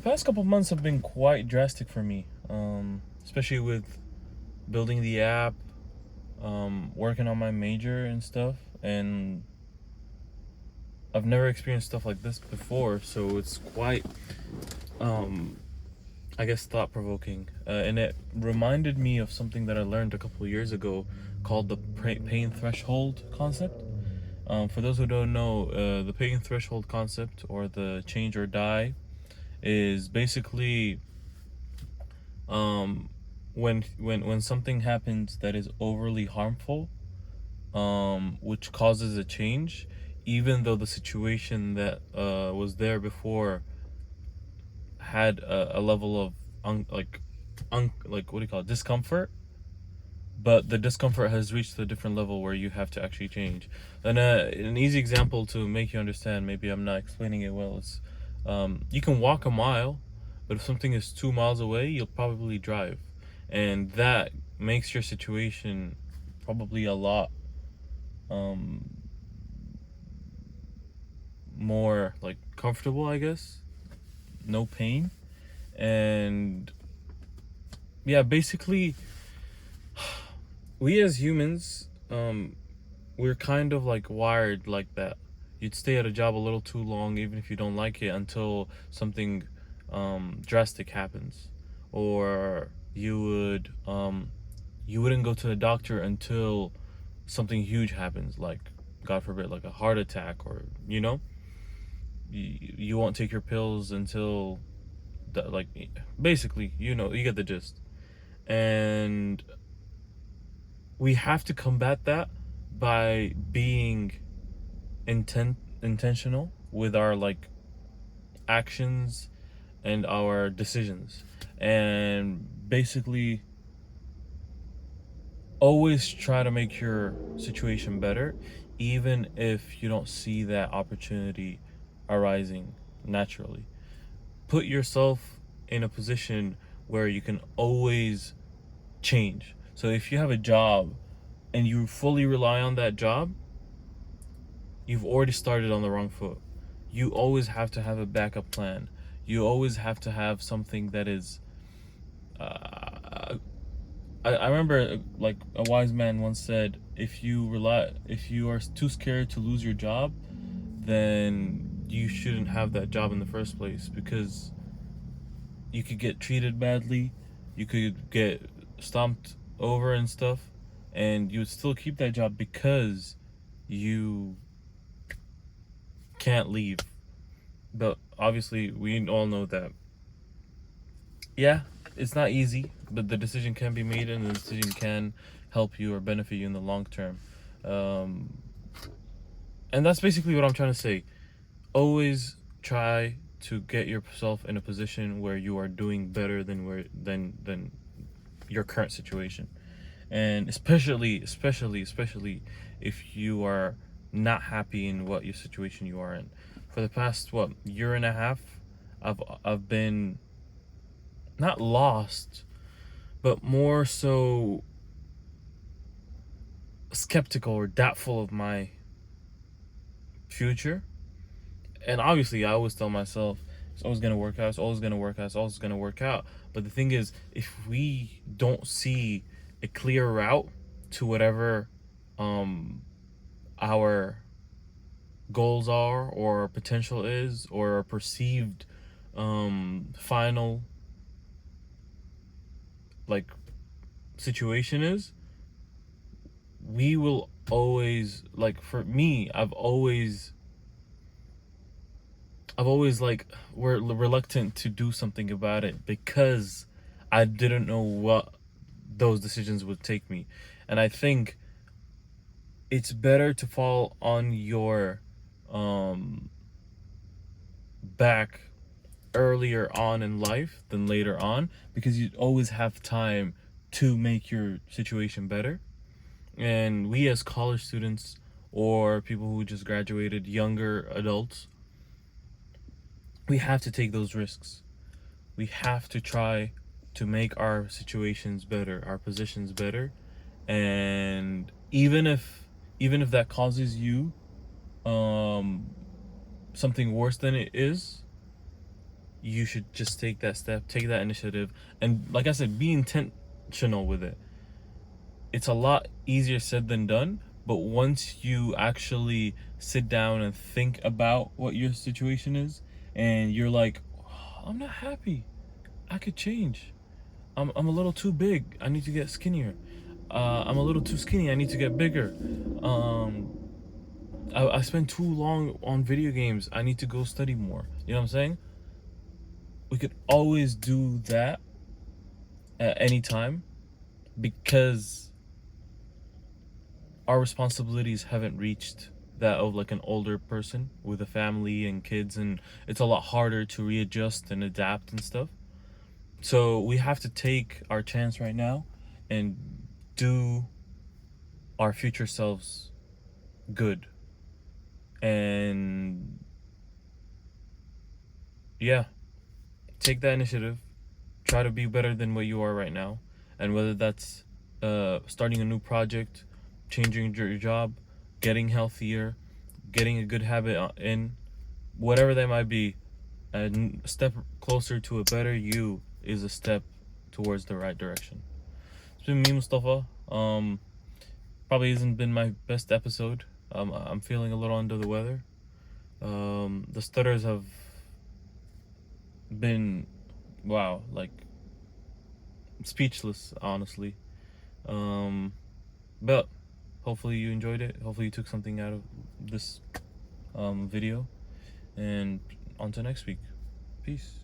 past couple months have been quite drastic for me, especially with building the app, working on my major and stuff. And I've never experienced stuff like this before, so it's quite, I guess, thought provoking. And it reminded me of something that I learned a couple years ago called the pain threshold concept. For those who don't know, the pain threshold concept, or the change or die, is basically um, when something happens that is overly harmful, which causes a change, even though the situation that was there before had a level of like what do you call it, discomfort, but the discomfort has reached a different level where you have to actually change. And an easy example to make you understand, maybe I'm not explaining it well, is you can walk a mile, but if something is 2 miles away, you'll probably drive. And that makes your situation probably a lot um, more like comfortable, I guess. No pain. And yeah, basically, we as humans, we're kind of like wired like that. You'd stay at a job a little too long, even if you don't like it, until something drastic happens, or you wouldn't go to the doctor until something huge happens, like God forbid, like a heart attack, or you won't take your pills until like basically, you get the gist. And we have to combat that by being intentional with our like actions and our decisions, and basically always try to make your situation better, even if you don't see that opportunity arising naturally. Put yourself in a position where you can always change. So if you have a job and you fully rely on that job, you've already started on the wrong foot. You always have to have a backup plan. You always have to have something that is. I remember, like, a wise man once said, if you are too scared to lose your job, then you shouldn't have that job in the first place, because you could get treated badly, you could get stomped over and stuff, and you would still keep that job because you can't leave. But obviously, we all know that, yeah, it's not easy, but the decision can be made, and the decision can help you or benefit you in the long term. Um, and that's basically what I'm trying to say. Always try to get yourself in a position where you are doing better than your current situation. And especially if you are not happy in what your situation you are in. For the past year and a half, I've been not lost, but more so skeptical or doubtful of my future. And obviously, I always tell myself it's always gonna work out. It's always gonna work out. It's always gonna work out. But the thing is, if we don't see a clear route to whatever um, our goals are, or potential is, or a perceived final like situation is, we will always, like, for me, I've always like, we're reluctant to do something about it because I didn't know what those decisions would take me. And I think it's better to fall on your um back earlier on in life than later on, because you always have time to make your situation better. And we as college students, or people who just graduated, younger adults, we have to take those risks. We have to try to make our situations better, our positions better. And even if that causes you um something worse than it is, you should just take that step, take that initiative, and like I said, be intentional with it. It's a lot easier said than done, but once you actually sit down and think about what your situation is, and you're like, "Oh, I'm not happy. I could change. I'm a little too big. I need to get skinnier. I'm a little too skinny. I need to get bigger. Um, I spend too long on video games. I need to go study more." You know what I'm saying? We could always do that at any time because our responsibilities haven't reached that of like an older person with a family and kids, and it's a lot harder to readjust and adapt and stuff. So we have to take our chance right now and do our future selves good. And yeah, take that initiative. Try to be better than what you are right now. And whether that's starting a new project, changing your job, getting healthier, getting a good habit in, whatever that might be, a step closer to a better you is a step towards the right direction. It's been me, Mustafa. Probably hasn't been my best episode. I'm feeling a little under the weather. The stutters have been, wow, like speechless, honestly. But hopefully you enjoyed it. Hopefully you took something out of this video. And on to next week. Peace.